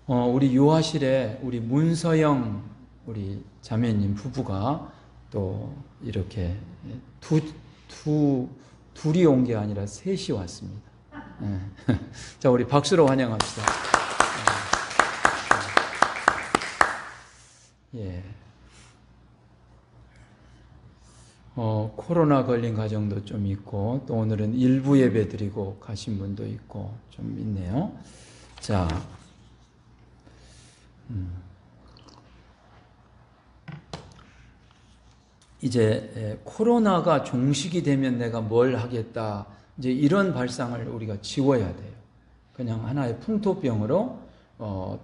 우리 유아실에 우리 문서영 우리 자매님 부부가 또 이렇게 둘이 온 게 아니라 셋이 왔습니다. 네. 자, 우리 박수로 환영합시다. 예. 코로나 걸린 가정도 좀 있고, 또 오늘은 일부 예배 드리고 가신 분도 있고, 좀 있네요. 자, 이제 코로나가 종식이 되면 내가 뭘 하겠다, 이제 이런 발상을 우리가 지워야 돼요. 그냥 하나의 풍토병으로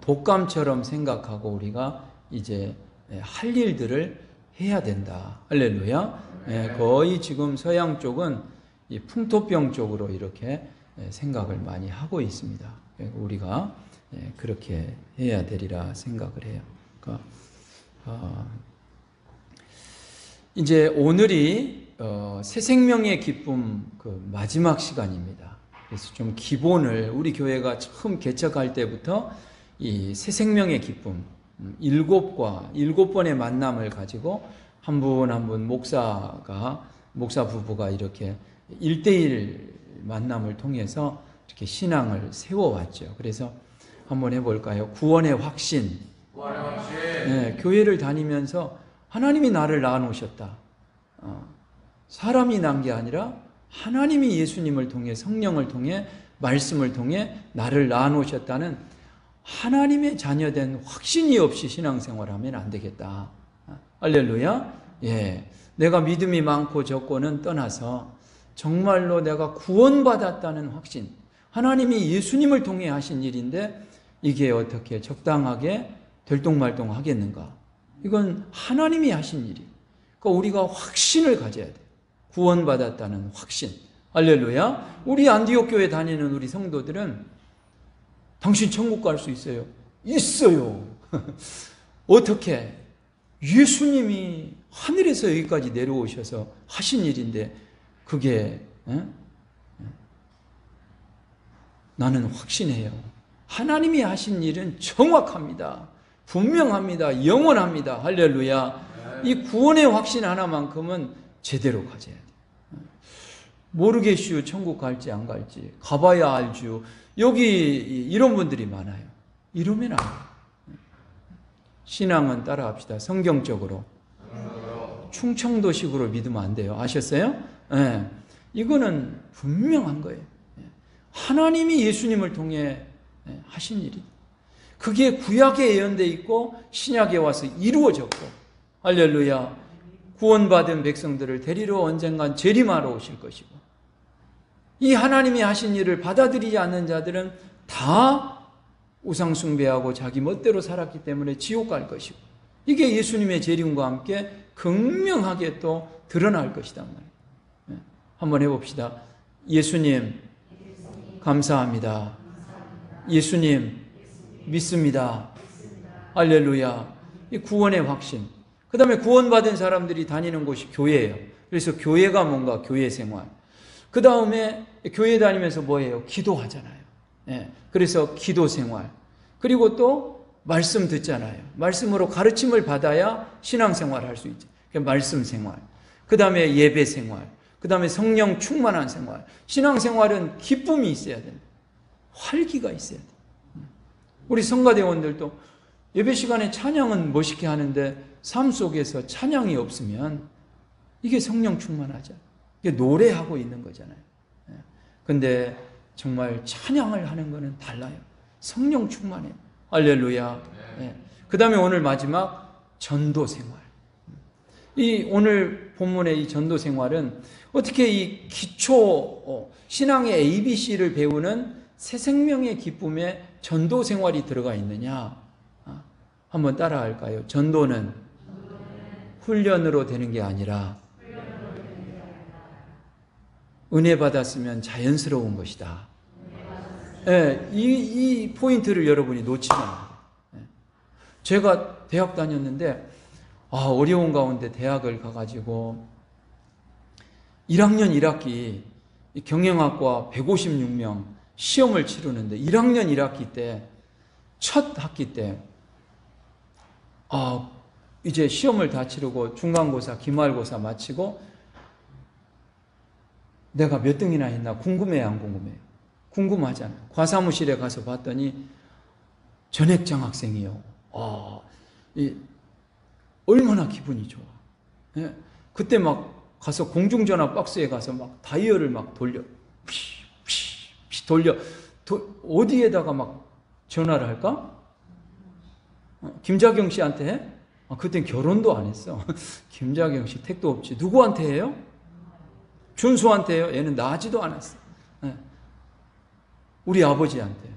독감처럼 생각하고 우리가 이제 할 일들을 해야 된다. 할렐루야. 거의 지금 서양 쪽은 이 풍토병 쪽으로 이렇게 생각을 많이 하고 있습니다. 우리가 그렇게 해야 되리라 생각을 해요. 그러니까 이제 오늘이 새 생명의 기쁨 그 마지막 시간입니다. 그래서 좀 기본을 우리 교회가 처음 개척할 때부터 이 새 생명의 기쁨 7번의 만남을 가지고 한 분 한 분 목사 부부가 이렇게 1대1 만남을 통해서 이렇게 신앙을 세워왔죠. 그래서 한번 해볼까요? 구원의 확신. 네, 교회를 다니면서 하나님이 나를 낳아놓으셨다. 사람이 난 게 아니라 하나님이 예수님을 통해 성령을 통해 말씀을 통해 나를 낳아놓으셨다는 하나님의 자녀된 확신이 없이 신앙생활하면 안 되겠다. 할렐루야. 예, 내가 믿음이 많고 적고는 떠나서 정말로 내가 구원받았다는 확신, 하나님이 예수님을 통해 하신 일인데 이게 어떻게 적당하게 들똥말똥 하겠는가? 이건 하나님이 하신 일이. 그러니까 우리가 확신을 가져야 돼. 구원받았다는 확신. 할렐루야. 우리 안디옥 교회 다니는 우리 성도들은 당신 천국 갈 수 있어요. 있어요. 어떻게? 예수님이 하늘에서 여기까지 내려오셔서 하신 일인데 그게 나는 확신해요. 하나님이 하신 일은 정확합니다. 분명합니다. 영원합니다. 할렐루야. 이 구원의 확신 하나만큼은 제대로 가져야 돼요. 모르겠슈 천국 갈지 안 갈지. 가봐야 알죠. 여기 이런 분들이 많아요. 이러면 안 돼요. 신앙은 따라합시다. 성경적으로. 충청도식으로 믿으면 안 돼요. 아셨어요? 네. 이거는 분명한 거예요. 하나님이 예수님을 통해 하신 일이. 그게 구약에 예언되어 있고 신약에 와서 이루어졌고, 할렐루야. 구원받은 백성들을 데리러 언젠간 재림하러 오실 것이고, 이 하나님이 하신 일을 받아들이지 않는 자들은 다 우상 숭배하고 자기 멋대로 살았기 때문에 지옥 갈 것이고, 이게 예수님의 재림과 함께 극명하게 또 드러날 것이다. 한번 해봅시다. 예수님 감사합니다. 예수님 믿습니다. 할렐루야. 이 구원의 확신. 그 다음에 구원받은 사람들이 다니는 곳이 교회예요. 그래서 교회가 뭔가 교회 생활. 그 다음에 교회 다니면서 뭐예요? 기도하잖아요. 네. 그래서 기도 생활. 그리고 또 말씀 듣잖아요. 말씀으로 가르침을 받아야 신앙생활 할 수 있죠. 말씀 생활. 그 다음에 예배 생활. 그 다음에 성령 충만한 생활. 신앙생활은 기쁨이 있어야 된다. 활기가 있어야 돼. 우리 성가대원들도 예배 시간에 찬양은 멋있게 하는데 삶 속에서 찬양이 없으면 이게 성령 충만하죠. 이게 노래하고 있는 거잖아요. 근데 정말 찬양을 하는 거는 달라요. 성령 충만해요. 할렐루야. 그 다음에 오늘 마지막 전도 생활. 이 오늘 본문의 이 전도 생활은 어떻게 이 기초 신앙의 ABC를 배우는 새 생명의 기쁨에 전도 생활이 들어가 있느냐? 한번 따라 할까요? 전도는 훈련으로 되는 게 아니라 은혜 받았으면 자연스러운 것이다. 네, 이 포인트를 여러분이 놓치면 안 돼요. 제가 대학 다녔는데 어려운 가운데 대학을 가가지고 1학년 1학기 경영학과 156명 시험을 치르는데 1학년 1학기 때 첫 학기 때, 이제 시험을 다 치르고 중간고사, 기말고사 마치고 내가 몇 등이나 했나 궁금해요, 안 궁금해요? 궁금하잖아요. 과사무실에 가서 봤더니 전액장학생이요. 얼마나 기분이 좋아. 예? 그때 막 가서 공중전화 박스에 가서 막 다이얼을 막 돌려. 돌려. 어디에다가 막 전화를 할까? 김자경 씨한테 해? 그땐 결혼도 안 했어. 김자경 씨 택도 없지. 누구한테 해요? 준수한테 해요? 얘는 나지도 않았어. 예. 우리 아버지한테.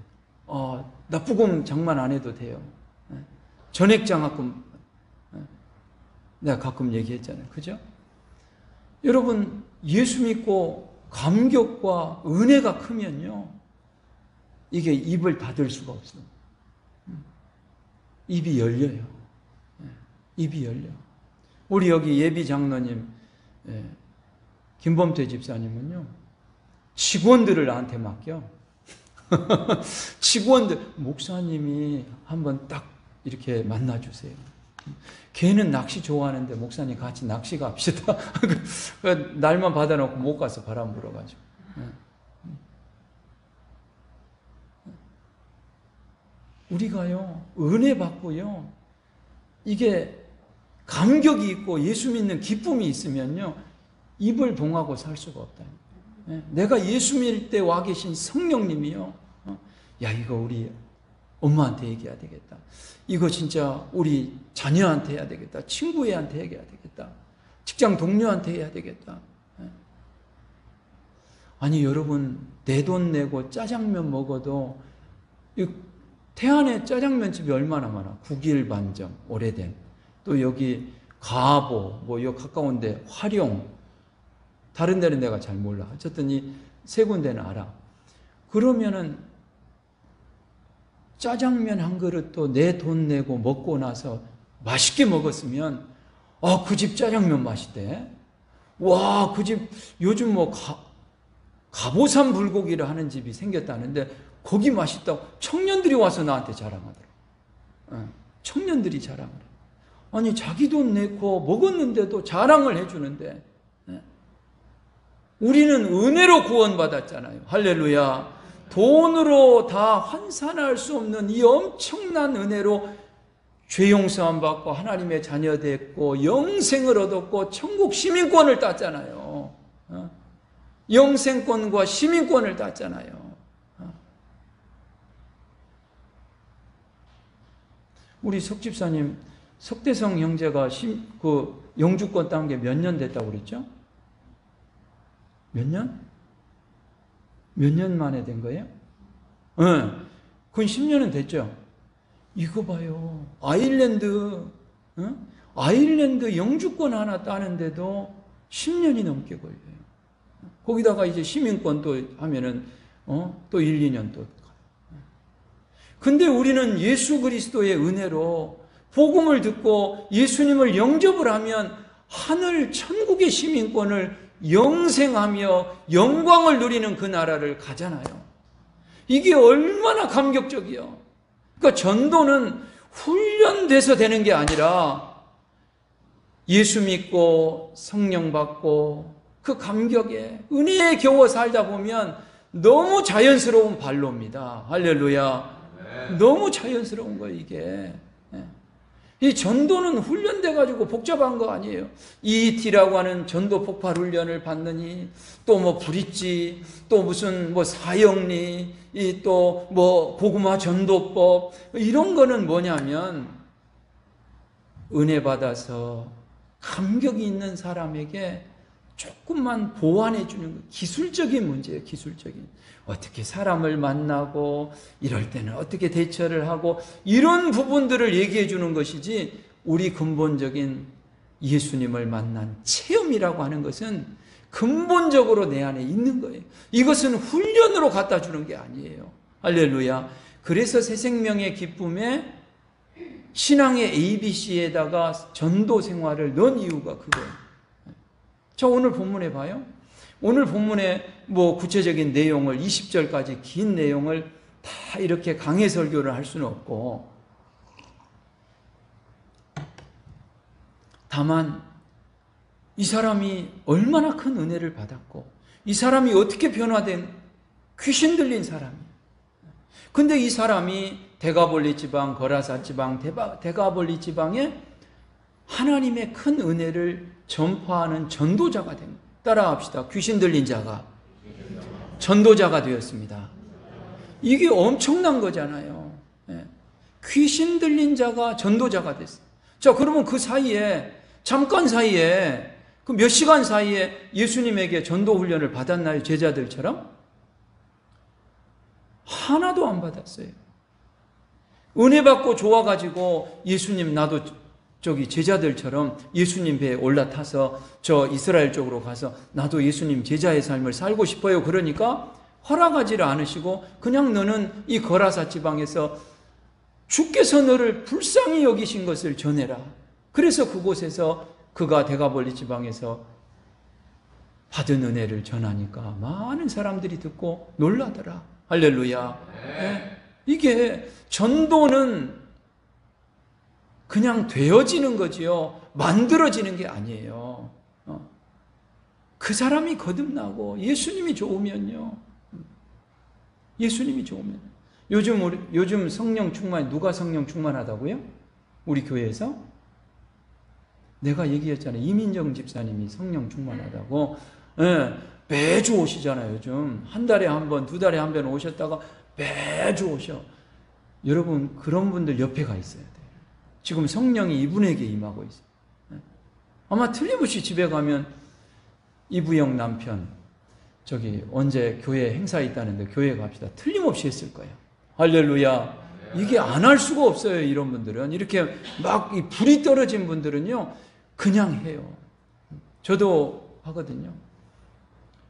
납부금 장만 안 해도 돼요. 예. 전액장학금. 예. 내가 가끔 얘기했잖아요. 그죠? 여러분, 예수 믿고 감격과 은혜가 크면요, 이게 입을 닫을 수가 없어요. 입이 열려요. 입이 열려. 우리 여기 예비 장로님, 김범태 집사님은요, 직원들을 나한테 맡겨. 직원들, 목사님이 한번 딱 이렇게 만나주세요. 걔는 낚시 좋아하는데 목사님 같이 낚시 갑시다. 날만 받아놓고 못 가서 바람 불어가지고. 우리가요, 은혜 받고요, 이게 감격이 있고 예수 믿는 기쁨이 있으면요, 입을 봉하고 살 수가 없다. 내가 예수 믿을 때 와 계신 성령님이요, 야, 이거 우리 엄마한테 얘기해야 되겠다. 이거 진짜 우리 자녀한테 해야 되겠다. 친구애한테 얘기해야 되겠다. 직장 동료한테 해야 되겠다. 아니, 여러분, 내 돈 내고 짜장면 먹어도 태안에 짜장면집이 얼마나 많아. 국일반점, 오래된. 또 여기 가보, 여기 가까운데 화룡. 다른 데는 내가 잘 몰라. 어쨌든 이 세 군데는 알아. 그러면은 짜장면 한 그릇도 내 돈 내고 먹고 나서 맛있게 먹었으면, 그 집 짜장면 맛있대. 와, 그 집 요즘 갑오산 불고기를 하는 집이 생겼다는데 거기 맛있다고 청년들이 와서 나한테 자랑하더라고. 청년들이 자랑을 해. 아니, 자기 돈 내고 먹었는데도 자랑을 해주는데, 우리는 은혜로 구원받았잖아요. 할렐루야. 돈으로 다 환산할 수 없는 이 엄청난 은혜로 죄 용서함 받고 하나님의 자녀 됐고 영생을 얻었고 천국 시민권을 땄잖아요. 영생권과 시민권을 땄잖아요. 우리 석 집사님, 석대성 형제가 영주권 딴 게 몇 년 됐다고 그랬죠? 몇 년? 몇 년 만에 된 거예요? 그건 10년은 됐죠? 이거 봐요. 아일랜드 영주권 하나 따는데도 10년이 넘게 걸려요. 거기다가 이제 시민권 또 하면은, 또 1, 2년 또. 근데 우리는 예수 그리스도의 은혜로 복음을 듣고 예수님을 영접을 하면 하늘 천국의 시민권을 영생하며 영광을 누리는 그 나라를 가잖아요. 이게 얼마나 감격적이요. 그러니까 전도는 훈련돼서 되는 게 아니라 예수 믿고 성령 받고 그 감격에 은혜에 겨워 살다 보면 너무 자연스러운 발로입니다. 할렐루야. 너무 자연스러운 거예요, 이게. 이 전도는 훈련돼가지고 복잡한 거 아니에요. EET라고 하는 전도 폭발 훈련을 받느니, 또 브릿지, 또 무슨 사형리, 또 고구마 전도법, 이런 거는 뭐냐면, 은혜 받아서 감격이 있는 사람에게 조금만 보완해 주는 거, 기술적인 문제예요, 기술적인. 어떻게 사람을 만나고 이럴 때는 어떻게 대처를 하고 이런 부분들을 얘기해 주는 것이지, 우리 근본적인 예수님을 만난 체험이라고 하는 것은 근본적으로 내 안에 있는 거예요. 이것은 훈련으로 갖다 주는 게 아니에요. 할렐루야. 그래서 새 생명의 기쁨에 신앙의 ABC에다가 전도 생활을 넣은 이유가 그거예요. 자, 오늘 본문에 봐요. 오늘 본문에 구체적인 내용을 20절까지 긴 내용을 다 이렇게 강해 설교를 할 수는 없고, 다만 이 사람이 얼마나 큰 은혜를 받았고, 이 사람이 어떻게 변화된 귀신 들린 사람이에요. 근데 이 사람이 데가볼리 지방, 거라사 지방, 데가볼리 지방에 하나님의 큰 은혜를 전파하는 전도자가 된 거예요. 따라합시다. 귀신 들린 자가 전도자가 되었습니다. 이게 엄청난 거잖아요. 귀신 들린 자가 전도자가 됐어요. 자, 그러면 그 사이에, 잠깐 사이에, 그 몇 시간 사이에 예수님에게 전도 훈련을 받았나요? 제자들처럼? 하나도 안 받았어요. 은혜 받고 좋아가지고 예수님, 나도 저기 제자들처럼 예수님 배에 올라타서 저 이스라엘 쪽으로 가서 나도 예수님 제자의 삶을 살고 싶어요. 그러니까 허락하지를 않으시고 그냥 너는 이 거라사 지방에서 주께서 너를 불쌍히 여기신 것을 전해라. 그래서 그곳에서 그가 데가볼리 지방에서 받은 은혜를 전하니까 많은 사람들이 듣고 놀라더라. 할렐루야. 네. 이게 전도는 그냥 되어지는 거지요. 만들어지는 게 아니에요. 그 사람이 거듭나고 예수님이 좋으면요. 예수님이 좋으면. 요즘 성령 충만, 누가 성령 충만하다고요? 우리 교회에서? 내가 얘기했잖아요. 이민정 집사님이 성령 충만하다고. 네, 매주 오시잖아요. 요즘 한 달에 한 번, 두 달에 한 번 오셨다가 매주 오셔. 여러분, 그런 분들 옆에 가 있어야 돼요. 지금 성령이 이분에게 임하고 있어요. 아마 틀림없이 집에 가면 이부영 남편 저기 언제 교회 행사 있다는데 교회 갑시다. 틀림없이 했을 거예요. 할렐루야. 이게 안 할 수가 없어요. 이런 분들은. 이렇게 막 이 불이 떨어진 분들은요. 그냥 해요. 저도 하거든요.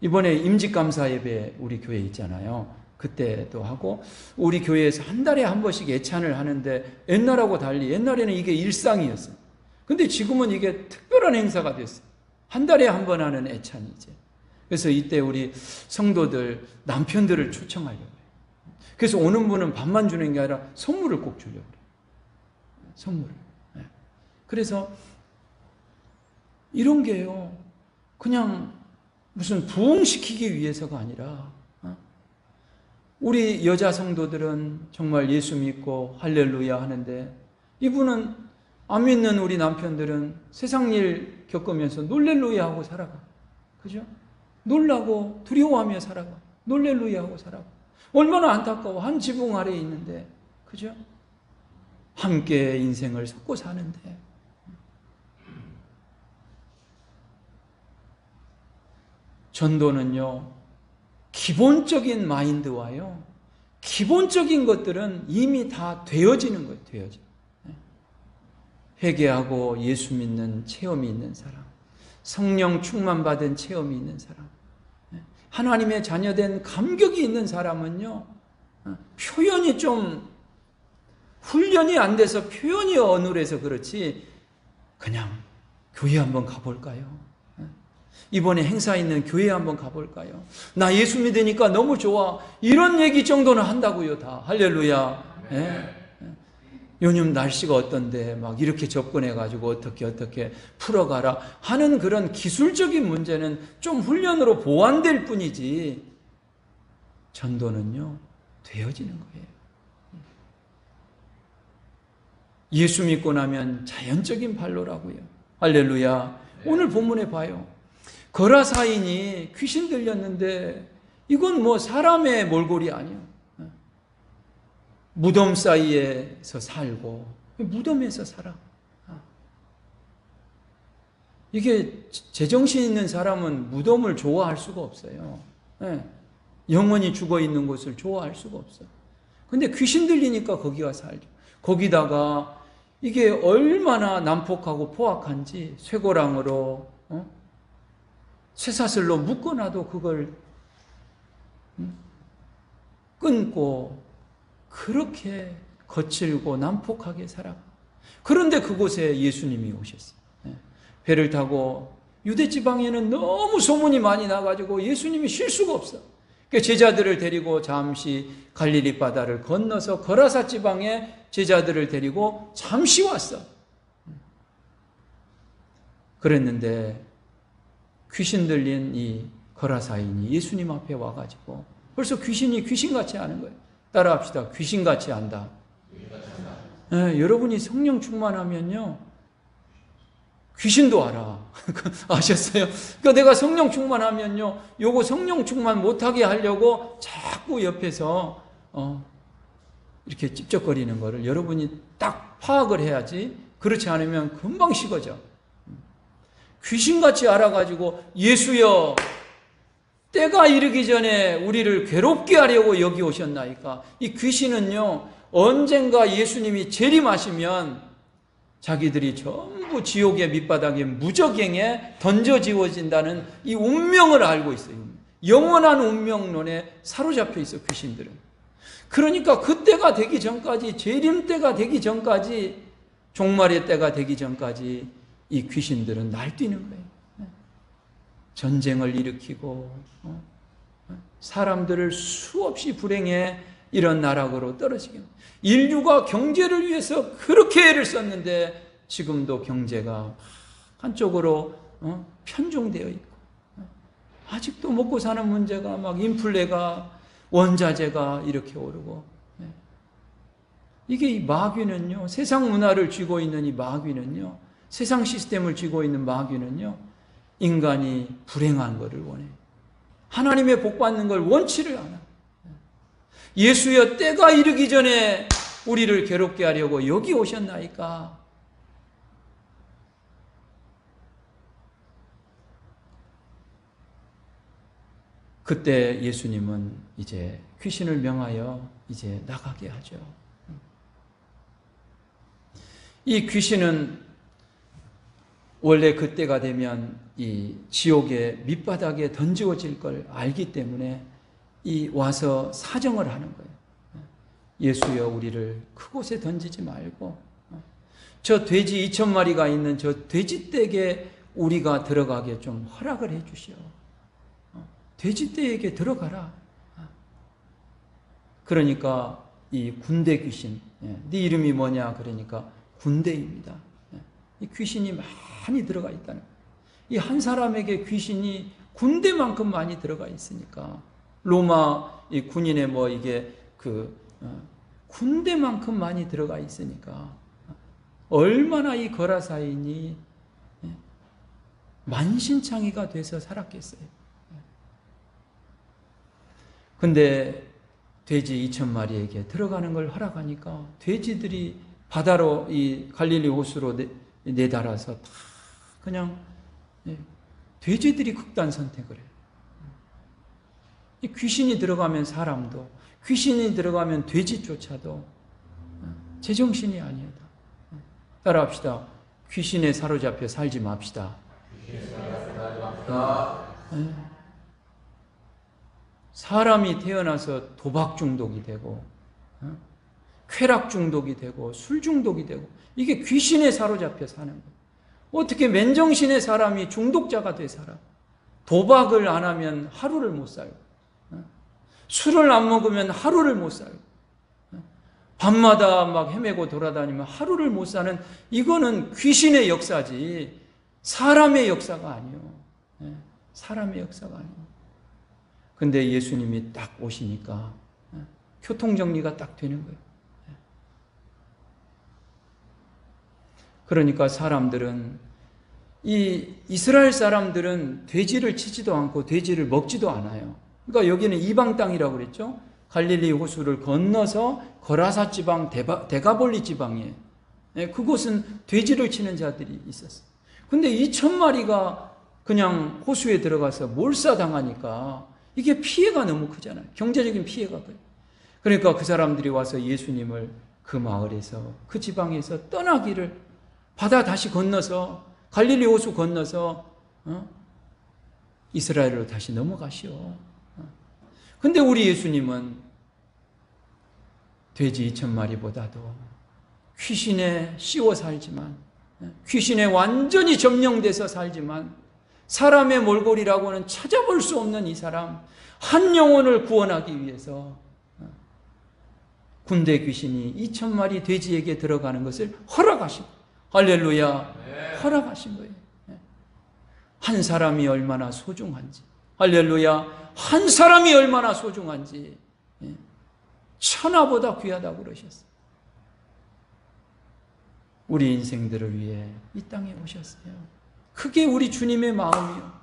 이번에 임직감사 예배 우리 교회 있잖아요. 그때도 하고 우리 교회에서 한 달에 한 번씩 예찬을 하는데 옛날하고 달리 옛날에는 이게 일상이었어요. 근데 지금은 이게 특별한 행사가 됐어요. 한 달에 한 번 하는 예찬이 이제. 그래서 이때 우리 성도들 남편들을 초청하려고 해요. 그래서 오는 분은 밥만 주는 게 아니라 선물을 꼭 주려고 해요. 선물을. 그래서 이런 게요. 그냥 무슨 부흥시키기 위해서가 아니라 우리 여자 성도들은 정말 예수 믿고 할렐루야 하는데 이분은 안 믿는 우리 남편들은 세상 일 겪으면서 놀렐루야 하고 살아가. 그죠? 놀라고 두려워하며 살아가. 놀렐루야 하고 살아가. 얼마나 안타까워. 한 지붕 아래에 있는데. 그죠? 함께 인생을 섞고 사는데. 전도는요, 기본적인 마인드와요, 기본적인 것들은 이미 다 되어지는 거예요, 되어져. 회개하고 예수 믿는 체험이 있는 사람, 성령 충만받은 체험이 있는 사람, 하나님의 자녀된 감격이 있는 사람은요, 표현이 좀, 훈련이 안 돼서 표현이 어눌해서 그렇지, 그냥 교회 한번 가볼까요? 이번에 행사 있는 교회 한번 가볼까요? 나 예수 믿으니까 너무 좋아. 이런 얘기 정도는 한다고요, 다. 할렐루야. 네. 요즘 날씨가 어떤데 막 이렇게 접근해가지고 어떻게 풀어가라 하는 그런 기술적인 문제는 좀 훈련으로 보완될 뿐이지 전도는요, 되어지는 거예요. 예수 믿고 나면 자연적인 발로라고요. 할렐루야. 오늘 본문에 봐요. 거라사인이 귀신 들렸는데 이건 뭐 사람의 몰골이 아니에요. 무덤 사이에서 살고 무덤에서 살아. 이게 제정신 있는 사람은 무덤을 좋아할 수가 없어요. 영원히 죽어 있는 곳을 좋아할 수가 없어요. 근데 귀신 들리니까 거기가 살죠. 거기다가 이게 얼마나 난폭하고 포악한지 쇠고랑으로 쇠사슬로 묶어놔도 그걸 끊고 그렇게 거칠고 난폭하게 살아가. 그런데 그곳에 예수님이 오셨어요. 배를 타고 유대 지방에는 너무 소문이 많이 나가지고 예수님이 쉴 수가 없어. 그 제자들을 데리고 잠시 갈릴리 바다를 건너서 거라사 지방에 제자들을 데리고 잠시 왔어. 그랬는데 귀신 들린 이 거라사인이 예수님 앞에 와가지고 벌써 귀신이 귀신같이 하는 거예요. 따라합시다. 귀신같이 한다. 네, 여러분이 성령 충만하면요 귀신도 알아. 아셨어요? 그러니까 내가 성령 충만하면요 요거 성령 충만 못하게 하려고 자꾸 옆에서 이렇게 찝쩍거리는 거를 여러분이 딱 파악을 해야지. 그렇지 않으면 금방 식어져. 귀신같이 알아가지고 예수여 때가 이르기 전에 우리를 괴롭게 하려고 여기 오셨나이까. 이 귀신은요 언젠가 예수님이 재림하시면 자기들이 전부 지옥의 밑바닥에 무저갱에 던져지워진다는 이 운명을 알고 있어요. 영원한 운명론에 사로잡혀 있어 귀신들은. 그러니까 그때가 되기 전까지, 재림 때가 되기 전까지, 종말의 때가 되기 전까지 이 귀신들은 날뛰는 거예요. 전쟁을 일으키고 사람들을 수없이 불행해 이런 나락으로 떨어지게. 인류가 경제를 위해서 그렇게 애를 썼는데 지금도 경제가 한쪽으로 편중되어 있고 아직도 먹고 사는 문제가 막 인플레가 원자재가 이렇게 오르고 이게 이 마귀는요 세상 문화를 쥐고 있는 이 마귀는요 세상 시스템을 쥐고 있는 마귀는요 인간이 불행한 것을 원해. 하나님의 복 받는 걸 원치를 않아. 예수여 때가 이르기 전에 우리를 괴롭게 하려고 여기 오셨나이까. 그때 예수님은 이제 귀신을 명하여 이제 나가게 하죠. 이 귀신은 원래 그때가 되면 이 지옥의 밑바닥에 던지워질 걸 알기 때문에 이 와서 사정을 하는 거예요. 예수여 우리를 그곳에 던지지 말고 저 돼지 2,000마리가 있는 저 돼지떼에 우리가 들어가게 좀 허락을 해 주시오. 돼지떼에게 들어가라. 그러니까 이 군대 귀신, 네 이름이 뭐냐 그러니까 군대입니다. 이 귀신이 많이 들어가 있다는 거예요. 이 한 사람에게 귀신이 군대만큼 많이 들어가 있으니까 로마 이 군인의 뭐 이게 군대만큼 많이 들어가 있으니까 얼마나 이 거라사인이 만신창이가 돼서 살았겠어요. 근데 돼지 2,000마리에게 들어가는 걸 허락하니까 돼지들이 바다로 이 갈릴리 호수로 내달아서 다 그냥 돼지들이 극단 선택을 해요. 귀신이 들어가면 사람도, 귀신이 들어가면 돼지조차도 제정신이 아니었다. 따라합시다. 귀신에 사로잡혀 살지 맙시다. 사람이 태어나서 도박 중독이 되고 쾌락 중독이 되고 술 중독이 되고 이게 귀신에 사로잡혀 사는 거예요. 어떻게 맨정신의 사람이 중독자가 돼 살아? 도박을 안 하면 하루를 못 살고 술을 안 먹으면 하루를 못 살고 밤마다 막 헤매고 돌아다니면 하루를 못 사는 이거는 귀신의 역사지 사람의 역사가 아니요. 사람의 역사가 아니요. 근데 예수님이 딱 오시니까 교통정리가 딱 되는 거예요. 그러니까 사람들은 이 이스라엘 사람들은 돼지를 치지도 않고 돼지를 먹지도 않아요. 그러니까 여기는 이방 땅이라고 그랬죠. 갈릴리 호수를 건너서 거라사 지방 데가볼리 지방에 그곳은 돼지를 치는 자들이 있었어요. 근데 2,000마리가 그냥 호수에 들어가서 몰사당하니까 이게 피해가 너무 크잖아요. 경제적인 피해가 커요. 그러니까 그 사람들이 와서 예수님을 그 마을에서 그 지방에서 떠나기를 바다 다시 건너서 갈릴리 호수 건너서 이스라엘로 다시 넘어가시오. 근데 우리 예수님은 돼지 2,000마리보다도 귀신에 씌워 살지만 귀신에 완전히 점령돼서 살지만 사람의 몰골이라고는 찾아볼 수 없는 이 사람, 한 영혼을 구원하기 위해서 군대 귀신이 2,000마리 돼지에게 들어가는 것을 허락하신 거예요. 할렐루야. 허락하신 거예요. 한 사람이 얼마나 소중한지, 할렐루야, 한 사람이 얼마나 소중한지 천하보다 귀하다고 그러셨어요. 우리 인생들을 위해 이 땅에 오셨어요. 그게 우리 주님의 마음이요.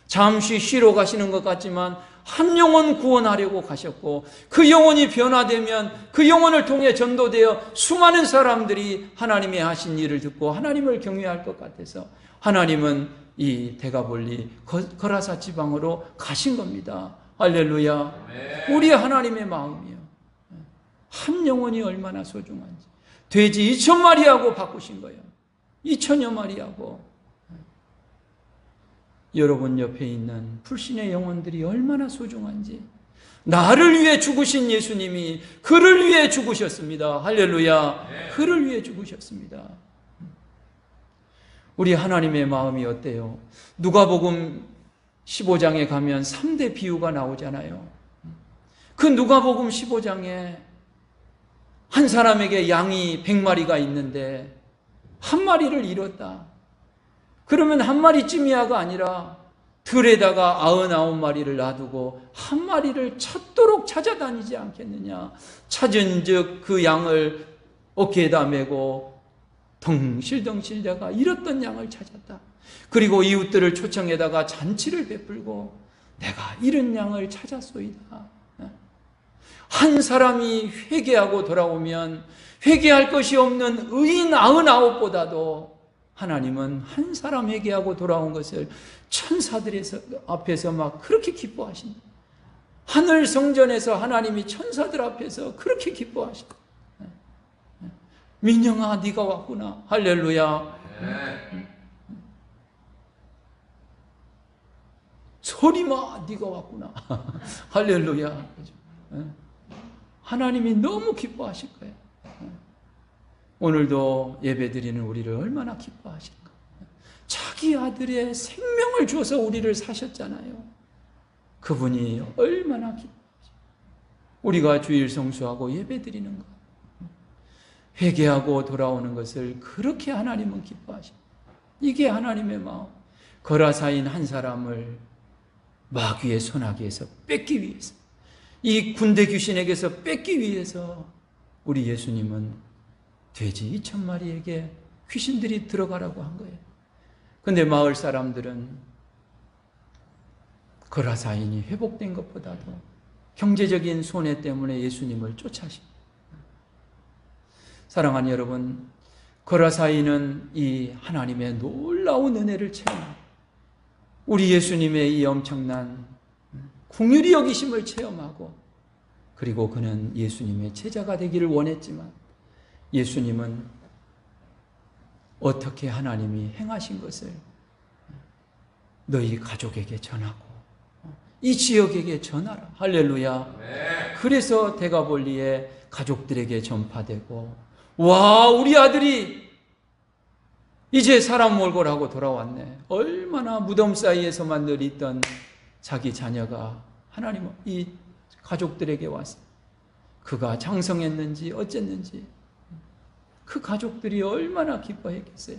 잠시 쉬러 가시는 것 같지만 한 영혼 구원하려고 가셨고, 그 영혼이 변화되면 그 영혼을 통해 전도되어 수많은 사람들이 하나님의 하신 일을 듣고 하나님을 경외할 것 같아서 하나님은 이 대가볼리 거라사 지방으로 가신 겁니다. 할렐루야. 우리 하나님의 마음이요. 한 영혼이 얼마나 소중한지. 돼지 2,000마리하고 바꾸신 거예요. 2,000여 마리하고. 여러분 옆에 있는 불신의 영혼들이 얼마나 소중한지. 나를 위해 죽으신 예수님이 그를 위해 죽으셨습니다. 할렐루야. 그를 위해 죽으셨습니다. 우리 하나님의 마음이 어때요? 누가복음 15장에 가면 3대 비유가 나오잖아요. 그 누가복음 15장에 한 사람에게 양이 100마리가 있는데 한 마리를 잃었다. 그러면 한 마리쯤이야가 아니라 들에다가 99마리를 놔두고 한 마리를 찾도록 찾아다니지 않겠느냐. 찾은즉 그 양을 어깨에다 메고 덩실덩실다가 잃었던 양을 찾았다. 그리고 이웃들을 초청해다가 잔치를 베풀고 내가 잃은 양을 찾았소이다. 한 사람이 회개하고 돌아오면 회개할 것이 없는 의인 99보다도 하나님은 한 사람 회개하고 돌아온 것을 천사들 앞에서 막 그렇게 기뻐하신다. 하늘 성전에서 하나님이 천사들 앞에서 그렇게 기뻐하신다. 민영아, 네가 왔구나. 할렐루야. 소리마, 네가 왔구나. 할렐루야. 하나님이 너무 기뻐하실 거예요. 오늘도 예배드리는 우리를 얼마나 기뻐하실까. 자기 아들의 생명을 주어서 우리를 사셨잖아요. 그분이 얼마나 기뻐하실까. 우리가 주일 성수하고 예배드리는 것, 회개하고 돌아오는 것을 그렇게 하나님은 기뻐하십니다. 이게 하나님의 마음. 거라사인 한 사람을 마귀의 손아귀에서 뺏기 위해서, 이 군대 귀신에게서 뺏기 위해서 우리 예수님은 돼지 2,000마리에게 귀신들이 들어가라고 한 거예요. 근데 마을 사람들은 거라사인이 회복된 것보다도 경제적인 손해 때문에 예수님을 쫓아십니다. 사랑하는 여러분, 거라사인은 이 하나님의 놀라운 은혜를 체험하고 우리 예수님의 이 엄청난 긍휼히 여기심을 체험하고, 그리고 그는 예수님의 제자가 되기를 원했지만 예수님은 어떻게 하나님이 행하신 것을 너희 가족에게 전하고 이 지역에게 전하라. 할렐루야. 그래서 대가볼리의 가족들에게 전파되고, 와, 우리 아들이 이제 사람 몰골하고 돌아왔네. 얼마나 무덤 사이에서만 늘 있던 자기 자녀가 하나님 이 가족들에게 왔어. 그가 장성했는지 어쨌는지 그 가족들이 얼마나 기뻐했겠어요.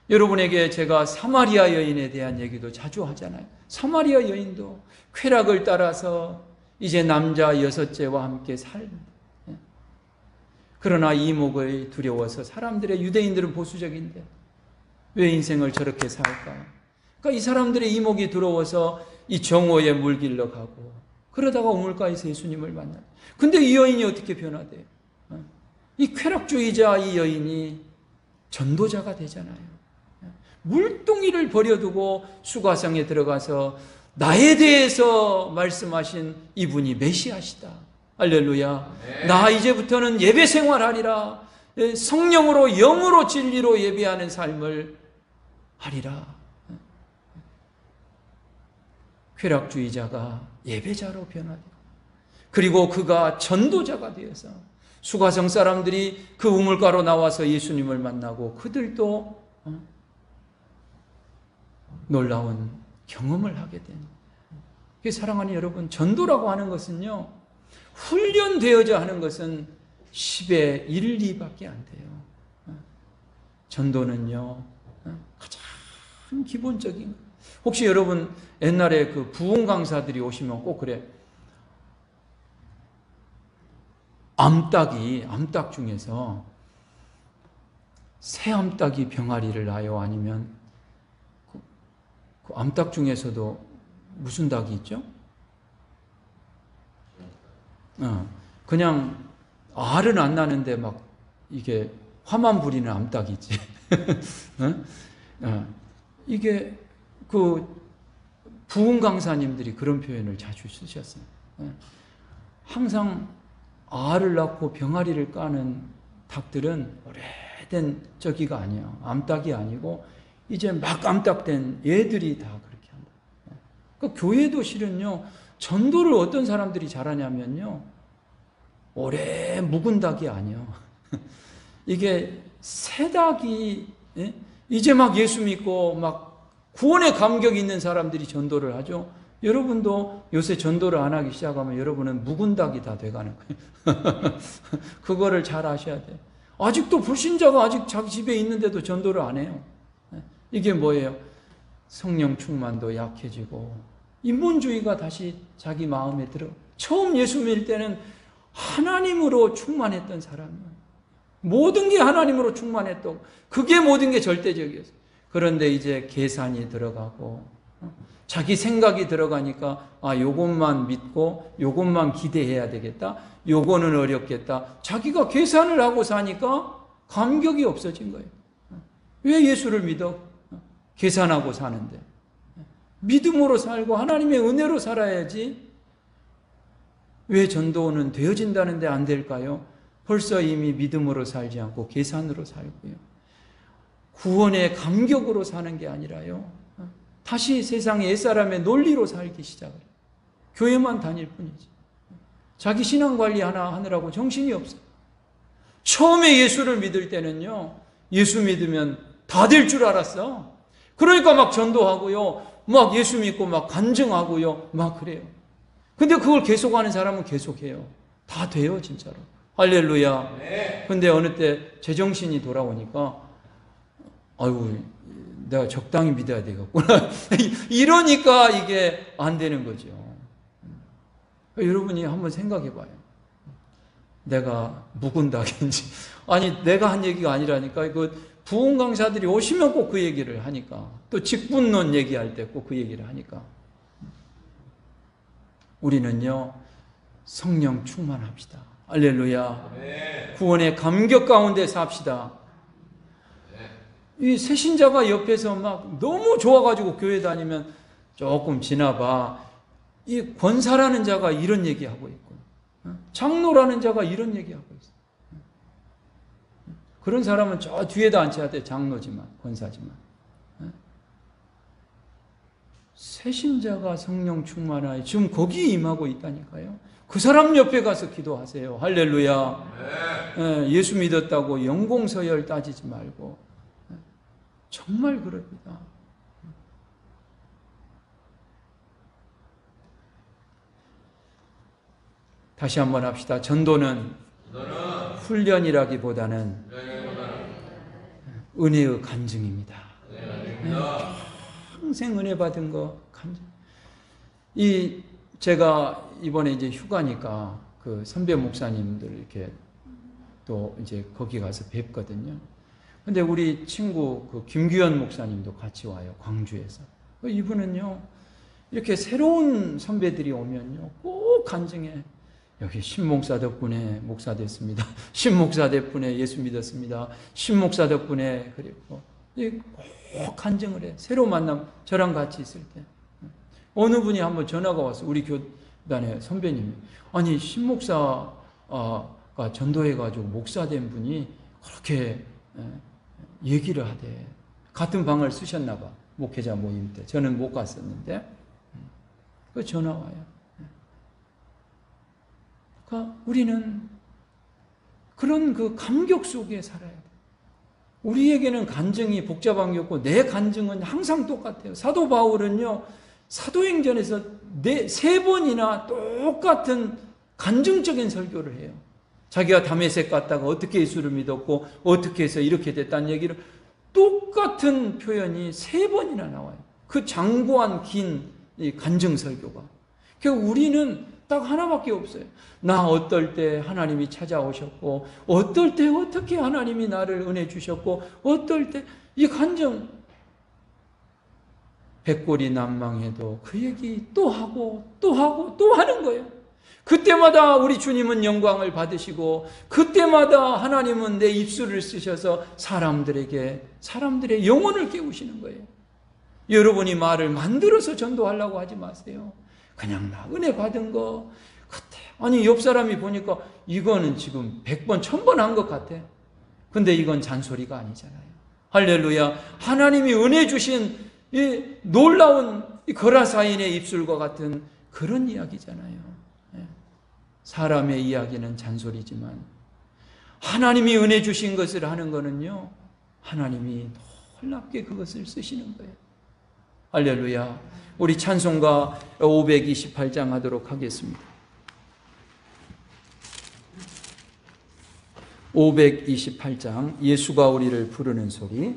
여러분에게 제가 사마리아 여인에 대한 얘기도 자주 하잖아요. 사마리아 여인도 쾌락을 따라서 이제 남자 6째와 함께 살입니다. 그러나 이목을 두려워서, 사람들의, 유대인들은 보수적인데 왜 인생을 저렇게 살까? 그러니까 이 사람들의 이목이 두려워서 이 정오에 물길러 가고, 그러다가 우물가에서 예수님을 만나요. 근데 이 여인이 어떻게 변화돼요? 이 쾌락주의자 이 여인이 전도자가 되잖아요. 물동이를 버려두고 수가성에 들어가서 나에 대해서 말씀하신 이분이 메시아시다. 할렐루야. 네. 나 이제부터는 예배 생활하리라. 성령으로 영으로 진리로 예배하는 삶을 하리라. 쾌락주의자가 예배자로 변화되고, 그리고 그가 전도자가 되어서 수가성 사람들이 그 우물가로 나와서 예수님을 만나고 그들도 놀라운 경험을 하게 된. 사랑하는 여러분, 전도라고 하는 것은요, 훈련되어져 하는 것은 10의 1, 2밖에 안 돼요. 전도는요, 가장 기본적인. 혹시 여러분 옛날에 그 부흥 강사들이 오시면 꼭 그래. 암탉 중에서 새 암탉이 병아리를 낳아요? 아니면 그 암탉 중에서도 무슨 닭이 있죠? 그냥 알은 안 나는데 막 이게 화만 부리는 암탉이 있지. 이게 그 부흥 강사님들이 그런 표현을 자주 쓰셨어요. 항상 알을 낳고 병아리를 까는 닭들은 오래된 저기가 아니에요. 암탉이 아니고 이제 막 암탉된 얘들이 다 그렇게 한다. 그러니까 교회도 실은요, 전도를 어떤 사람들이 잘하냐면요, 오래 묵은 닭이 아니에요. 이게 새 닭이 이제 막 예수 믿고 막 구원의 감격이 있는 사람들이 전도를 하죠. 여러분도 요새 전도를 안 하기 시작하면 여러분은 묵은 닭이 다 돼가는 거예요. 그거를 잘 아셔야 돼요. 아직도 불신자가 아직 자기 집에 있는데도 전도를 안 해요. 이게 뭐예요? 성령 충만도 약해지고 인본주의가 다시 자기 마음에 들어. 처음 예수 믿을 때는 하나님으로 충만했던 사람은 모든 게 하나님으로 충만했던, 그게 모든 게 절대적이었어요. 그런데 이제 계산이 들어가고 자기 생각이 들어가니까 요것만 믿고 요것만 기대해야 되겠다, 요거는 어렵겠다. 자기가 계산을 하고 사니까 감격이 없어진 거예요. 왜 예수를 믿어? 계산하고 사는데. 믿음으로 살고 하나님의 은혜로 살아야지. 왜 전도는 되어진다는데 안 될까요? 벌써 이미 믿음으로 살지 않고 계산으로 살고요. 구원의 감격으로 사는 게 아니라요, 다시 세상의 옛사람의 논리로 살기 시작을 해요. 교회만 다닐 뿐이지. 자기 신앙관리 하나 하느라고 정신이 없어요. 처음에 예수를 믿을 때는요, 예수 믿으면 다 될 줄 알았어. 그러니까 막 전도하고요, 막 예수 믿고 막 간증하고요, 막 그래요. 근데 그걸 계속하는 사람은 계속해요. 다 돼요, 진짜로. 할렐루야. 근데 어느 때 제정신이 돌아오니까 아이고, 내가 적당히 믿어야 되겠구나. 이러니까 이게 안 되는 거죠. 여러분이 한번 생각해 봐요. 내가 묵은 닭인지. 아니, 내가 한 얘기가 아니라니까. 그 부흥 강사들이 오시면 꼭 그 얘기를 하니까. 또 직분론 얘기할 때 꼭 그 얘기를 하니까. 우리는요, 성령 충만합시다. 할렐루야. 구원의 감격 가운데 삽시다. 이 새신자가 옆에서 막 너무 좋아가지고 교회 다니면 조금 지나봐. 이 권사라는 자가 이런 얘기하고 있고, 장로라는 자가 이런 얘기하고 있어. 그런 사람은 저 뒤에다 앉혀야 돼. 장로지만, 권사지만. 새신자가 성령 충만하여 지금 거기에 임하고 있다니까요. 그 사람 옆에 가서 기도하세요. 할렐루야. 예수 믿었다고 연공서열 따지지 말고. 정말 그럽니다. 다시 한번 합시다. 전도는 훈련이라기보다는 은혜의 간증입니다. 평생 은혜 받은 거 간증. 제가 이번에 이제 휴가니까 그 선배 목사님들 이렇게 또 이제 거기 가서 뵙거든요. 근데 우리 친구 그 김규현 목사님도 같이 와요. 광주에서. 이분은요, 이렇게 새로운 선배들이 오면요, 꼭 간증해. 여기 신 목사 덕분에 목사 됐습니다. 신 목사 덕분에 예수 믿었습니다. 신 목사 덕분에 그랬고. 꼭 간증을 해. 새로 만남, 저랑 같이 있을 때. 어느 분이 한번 전화가 왔어요. 우리 교단의 선배님이. 아니, 신 목사가 전도해가지고 목사 된 분이 그렇게 얘기를 하대. 같은 방을 쓰셨나 봐. 목회자 모임 때. 저는 못 갔었는데. 그 전화 와요. 그러니까 우리는 그런 그 감격 속에 살아야 돼요. 우리에게는 간증이 복잡한 게 없고 내 간증은 항상 똑같아요. 사도 바울은요, 사도행전에서 3번이나 똑같은 간증적인 설교를 해요. 자기가 다메섹 갔다가 어떻게 예수를 믿었고 어떻게 해서 이렇게 됐다는 얘기를 똑같은 표현이 3번이나 나와요. 그 장고한 긴 간증 설교가. 그러니까 우리는 딱 하나밖에 없어요. 나 어떨 때 하나님이 찾아오셨고 어떨 때 어떻게 하나님이 나를 은혜 주셨고 어떨 때 이 간증 백골이 난망해도 그 얘기 또 하고 또 하고 또 하는 거예요. 그때마다 우리 주님은 영광을 받으시고 그때마다 하나님은 내 입술을 쓰셔서 사람들의 영혼을 깨우시는 거예요. 여러분이 말을 만들어서 전도하려고 하지 마세요. 그냥 나 은혜 받은 거 그때 아니 옆 사람이 보니까 이거는 지금 100번 1000번 한 것 같아. 근데 이건 잔소리가 아니잖아요. 할렐루야. 하나님이 은혜 주신 이 놀라운 거라사인의 입술과 같은 그런 이야기잖아요. 사람의 이야기는 잔소리지만 하나님이 은혜 주신 것을 하는 거는요, 하나님이 놀랍게 그것을 쓰시는 거예요. 할렐루야. 우리 찬송가 528장 하도록 하겠습니다. 528장 예수가 우리를 부르는 소리.